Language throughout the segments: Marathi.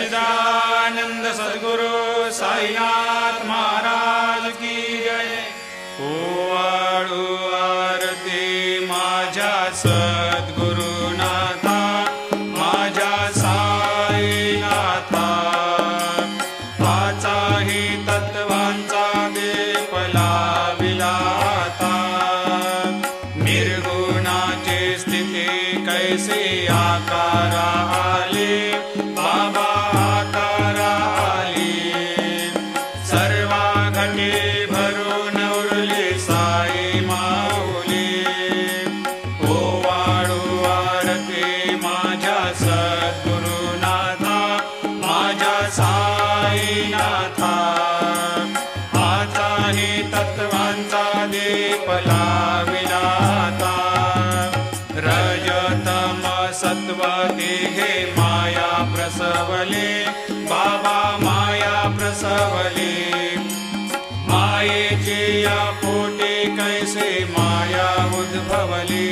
सच्चिदानंद सद्गुरु साईनाथ महाराज की जय। ओवाळू आरती माझ्या सद्गुरुनाथा, माझ्या साईनाथा, पाचाही तत्वांचा दीप लाविला आता। निर्गुणाची स्थिती कैसी आकारा आली, बाबा आकारा आली। सर्वा घटी भरून उरली साई माऊली। ओवाळू आरती माझ्या सद्गुरुनाथा, माझ्या साईनाथा, पाचाही तत्वांचा दीप लाविला आता। रज तम सत्व तिघे माया प्रसवले, बाबा माया प्रसवले। मायेची या पोटी कैसे माया उद्भवली।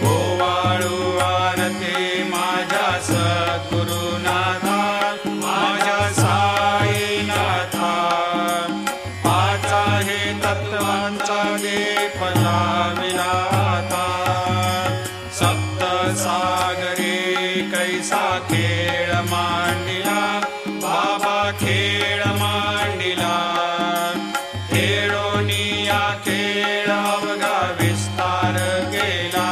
ओवाळू आरती माझ्या सद्गुरुनाथा, माझ्या साईनाथा, पाचाही तत्वांचा दीप लाविला आता। सप्त सागरी कैसा खेळ मांडिला, बाबा खेळ मांडिला। खेळोनिया खेळ अवघा विस्तार केला।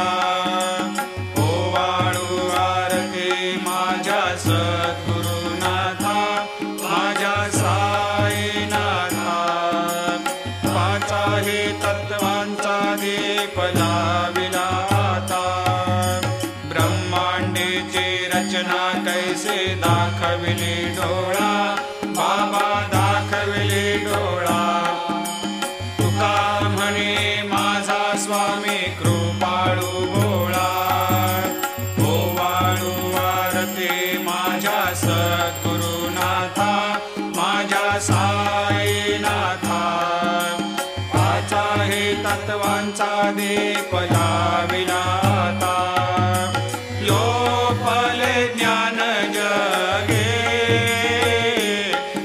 ओवाळू आरती माझ्या सद्गुरुनाथा, माझ्या साईनाथा, पाचाही तत्वांचा दीप लाविला आता। ब्रह्मांडीची रचना कैसे दाखविली डोळा, बाबा दाखविली डोळा। तुका म्हणे माझा स्वामी कृपाळू भोळा। ओवाळू आरती माझ्या सद्गुरुनाथा, माझ्या साईनाथा, पाचाही तत्वांचा दीप लाविला आता। लोपले ज्ञान जगे,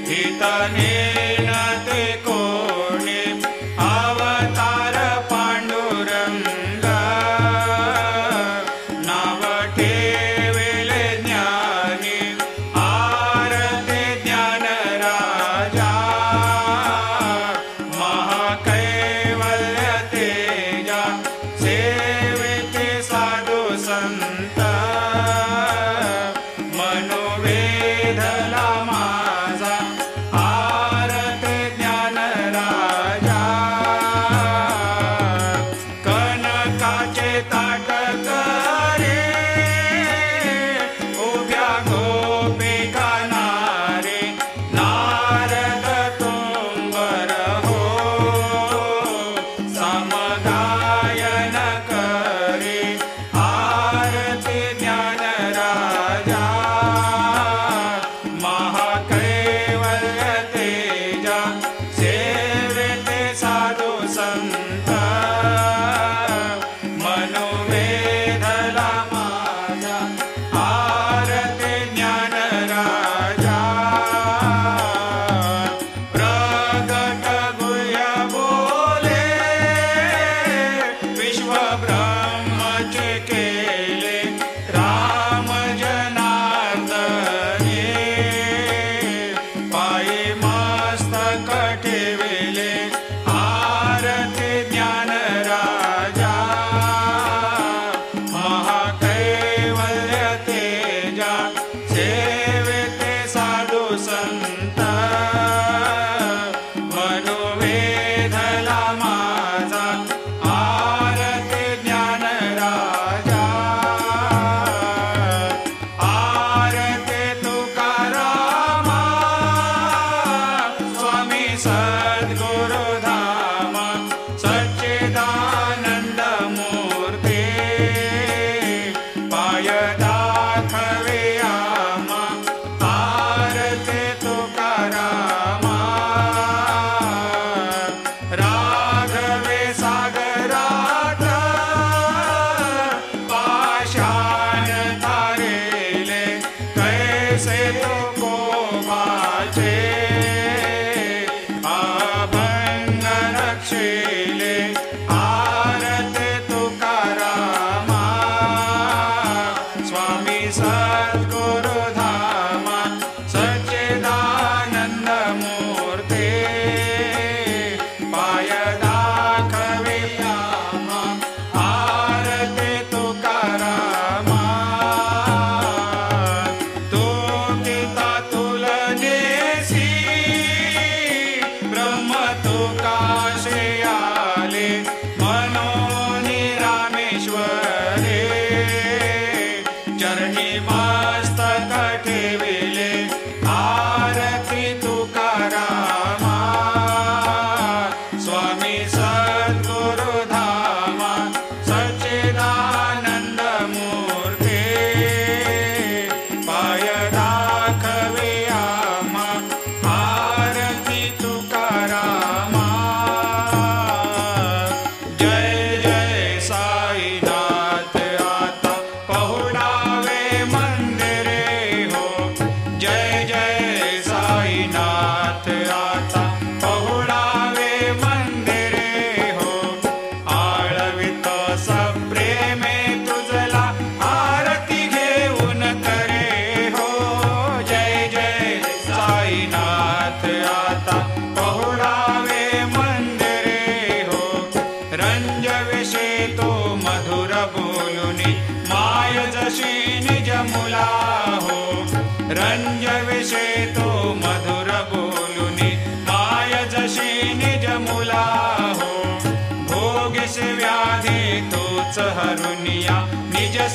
हितने न ते कोणी। अवतार पांडुरंग, नाव ठेविले ज्ञानी। आरती ज्ञान राजा, महाकैवल्य तेजा। सेविते साधू संत, मनोवेधला माझा। आरती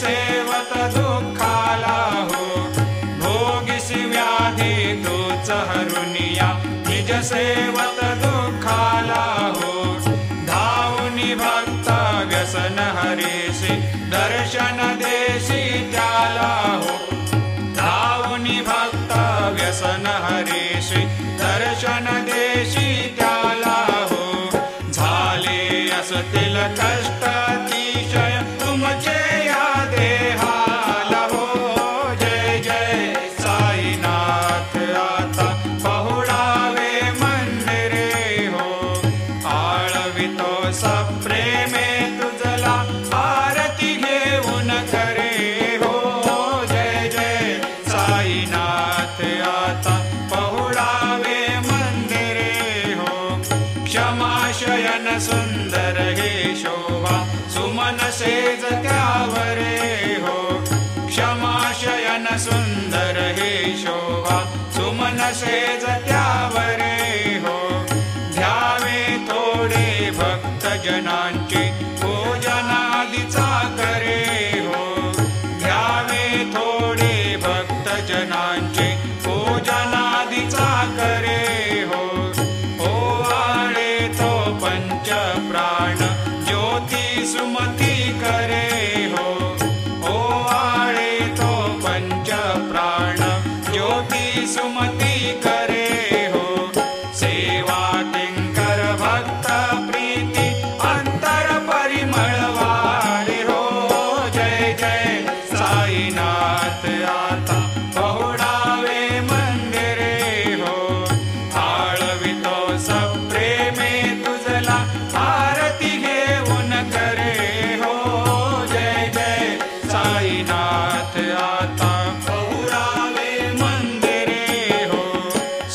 सेवत दुःखाला हो, भोगिसी व्याधी तूच हरुनिया, निज सेवत दुःखाला हो, धावुनी भक्त व्यसन हरीसी, दर्शन देशी त्याला हो, धावुनी भक्त व्यसन हरीसी, दर्शन देशी त्याला हो, झाले असतील कष्ट अतिशय तुमचे या देहाला हो, जय जय साईनाथ आता पहुडावे मंदिरे हो, आळवितो सप्रेमे तुझला आरती घेऊन करे हो, जय जय साईनाथ आता पहुडावे मंदिरे हो, क्षमाशयन सुंदर हे शोभा सुमन सेज त्यावरे हो, क्षमाशयन सुंदर हे शोभा सुमन सेज त्यावरे हो, ध्यावे थोडे भक्त जनांची पूजनादीचा करे हो, ध्यावे थोडे भक्त जनांची पूजनादीचा करे हो, ओवाळे तो पंच प्राण ज्योती सुमती करे हो, ओवाळे तो पंच प्राण ज्योती सुमती करे हो, सेवा किंकर भक्त प्रीती अंतर परिमळ वारे हो, जय जय साईनाथ आता पहुडावे मंदिरे हो, आळवितो सप्रेमे तुझला आरती घेऊन करे हो, जय जय साईनाथ आता पहुडावे मंदिरे हो,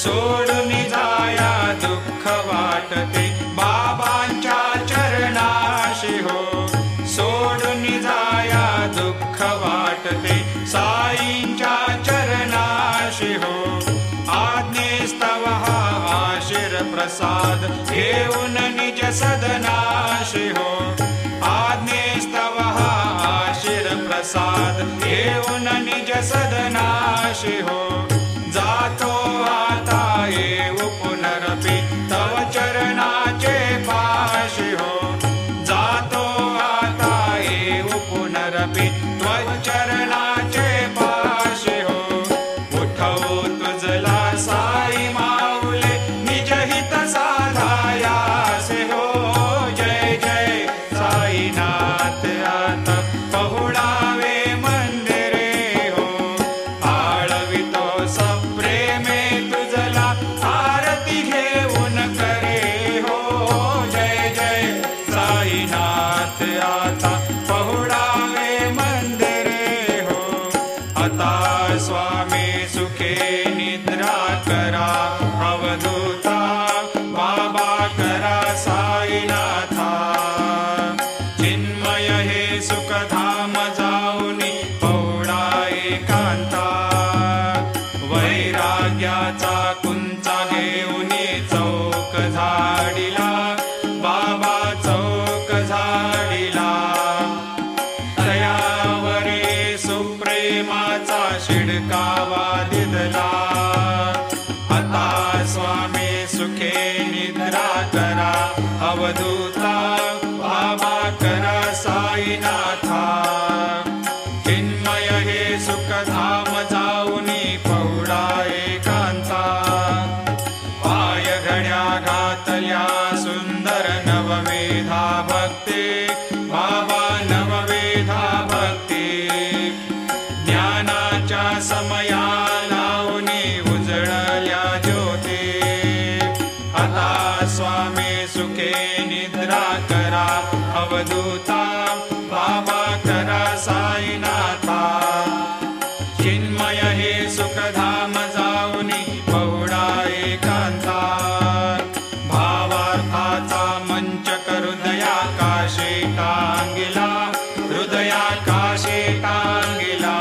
सोडून जाया दुःख वाटते बाबांच्या चरणाशी हो, सोडून जाया दुःख वाटते साईंच्या चरणाशी हो, आज्ञेस्तव हा आशीर प्रसाद घेऊन निज सदनाशी हो, आज्ञेस्तव हा आशीर प्रसाद घेऊन निज सदनाशी हो, जातो आता येऊ पुनरपि तव चरणाचे पाशी हो, जातो आता येऊ पुनरपि त्व चरणाचे पाशी हो, उठवू तुझला साई माऊले निज हित साधायासे हो, जय जय साईनाथ आता पहुडावे मंदिरे हो, आळवितो सप्रेमे तुझला आरती घेऊन करे हो, जय जय साईनाथ आता पहुडावे मंदिरे हो, आता स्वामी सुखे निद्रा करा अवधूता बाबा करा साईनाथा, चिन्मय हे सुखधाम जाऊनी पौडा एकांता, वैराग्याचा कुंचा घेऊनी चौक झाडिला बाबा चौक झाडिला, तयावरे सुप्रेमाचा शिडकावा दिदला, आता स्वामी सुखे निद्रा करा अवधूता बाबा करा साईनाथा, चिन्मय हे सुखधाम जाऊनी पौडा एकांता, पाय घड्या घातल्या सुंदर नववेधा भक्ती बाबा नववेधा भक्ती, ज्ञानाच्या समया लावणी उजळल्या ज्योती, आता स्वामी सुखे निद्रा करा अवधूता बाबा करा साईनाथा, चिन्मय हे सुखधाम जाऊनी पौडा एकांता, भावार्थाचा मंच हृदयाकाशे टांगिला हृदयाकाशे टांगिला,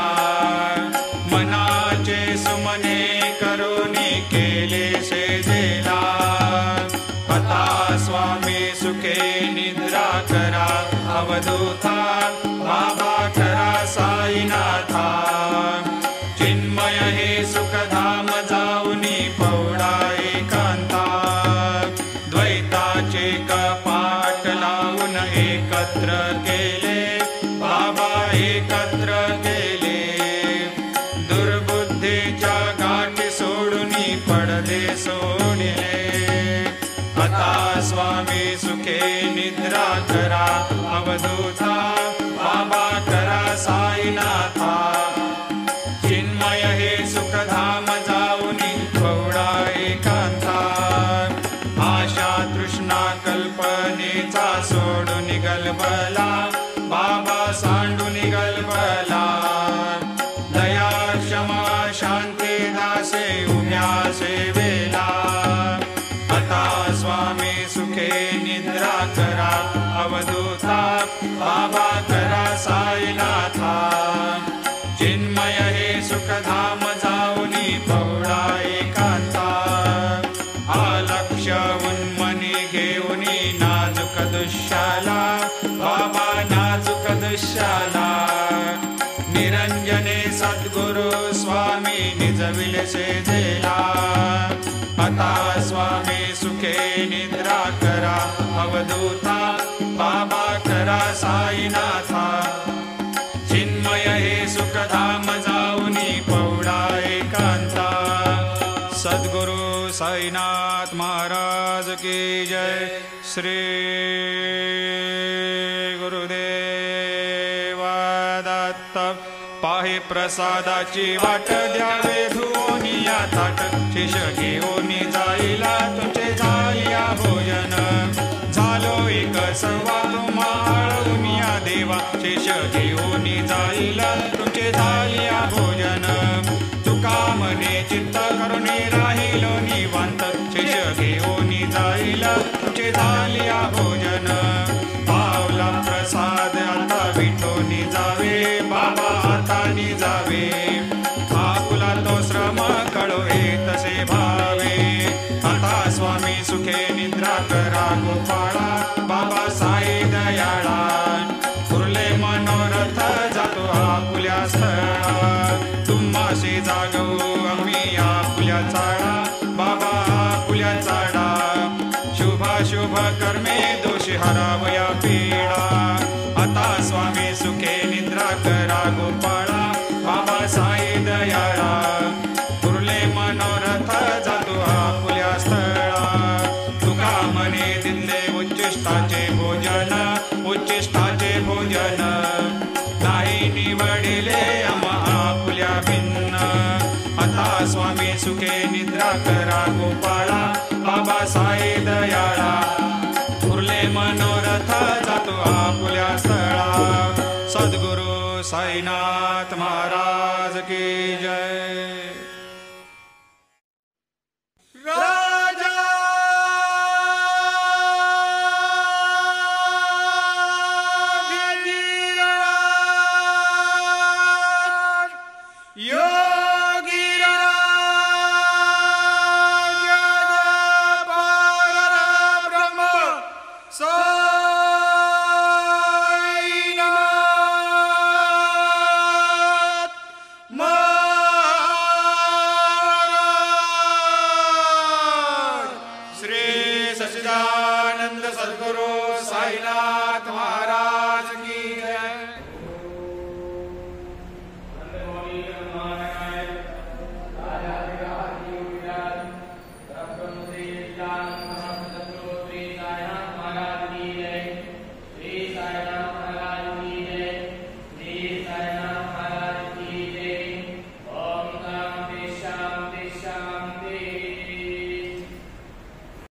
मनाचे सुमने करुणी केले शेजेला, आता स्वामी सुखे निद्रा करा अवधूता बाबा करा सा निद्रा करा अवधूता बाबा करा साईनाथा चिन्मय हे सुखधाम जाऊनी पौडा एकांता आशा तृष्णा कल्पनेचा सोडून गलबला बाबा सांडून गलबला दया क्षमा शांती दासे उम्या सेवेला आता स्वामी सुखे निद्रा करा अवधूता बाबा करा साईनाथा चिन्मय हे सुखधाम जाऊनी पौडा एकांता आलक्ष उन्मनी घेऊनी नाजुक दुःशाला बाबा नाजुक दुःशाला निरंजने सद्गुरु स्वामी निजविले सेजेला आता स्वामी सुखे निद्रा करा अवधूता बाबा करा साईनाथा चिन्मय हे सुखधाम जाऊनी पौडा एकांता सद्गुरु साईनाथ महाराज की जय श्री गुरुदेव दत्त पाहे प्रसादाची वाट द्यावे धुवोनिया थाट शिष घेऊनी जाईला तुमचे झालिया भोजन झालो एक सर्वा तुम्हा आळवूनिया देवा शिष घेऊनी जाईला तुमचे झालिया भोजन तुका मने चित्त करुणी राहिलो निवांत शिष घेऊनी जाईला तुमचे झालिया भोजन पावला प्रसाद आता विठोनी जावे बाबा हातानी जावे आपुला तो श्रम कळो तसे भावे आता स्वामी सुखे निद्रा करा गोपाळा बाबा साई दयाळा फुरले मनोरथ जातो आपुल्या स्थळा तुम्हाशी जागवू आम्ही आपुल्या चाळा बाबा आपुल्या चाडा शुभ कर्मे दोषी हरावया पीडा आता स्वामी सुखे निद्रा करा गोपाळा बाबा साई दयाळा फुरले मनोरथ जातो आपुल्या स्थळा तुका मने दिले उच्चिष्टाचे भोजन नाही निवडिले आम्हा आपुल्या भिन्न आता स्वामी सुखे निद्रा करा गोपाळा बाबा साई दयाळा फुरले मनोरथ जातो आपुल्या स्थळा सद्गुरु साईनाथ महाराज की जय राजा सच्चिदानंद सद्गुरु साईनाथ महाराज की जय राजा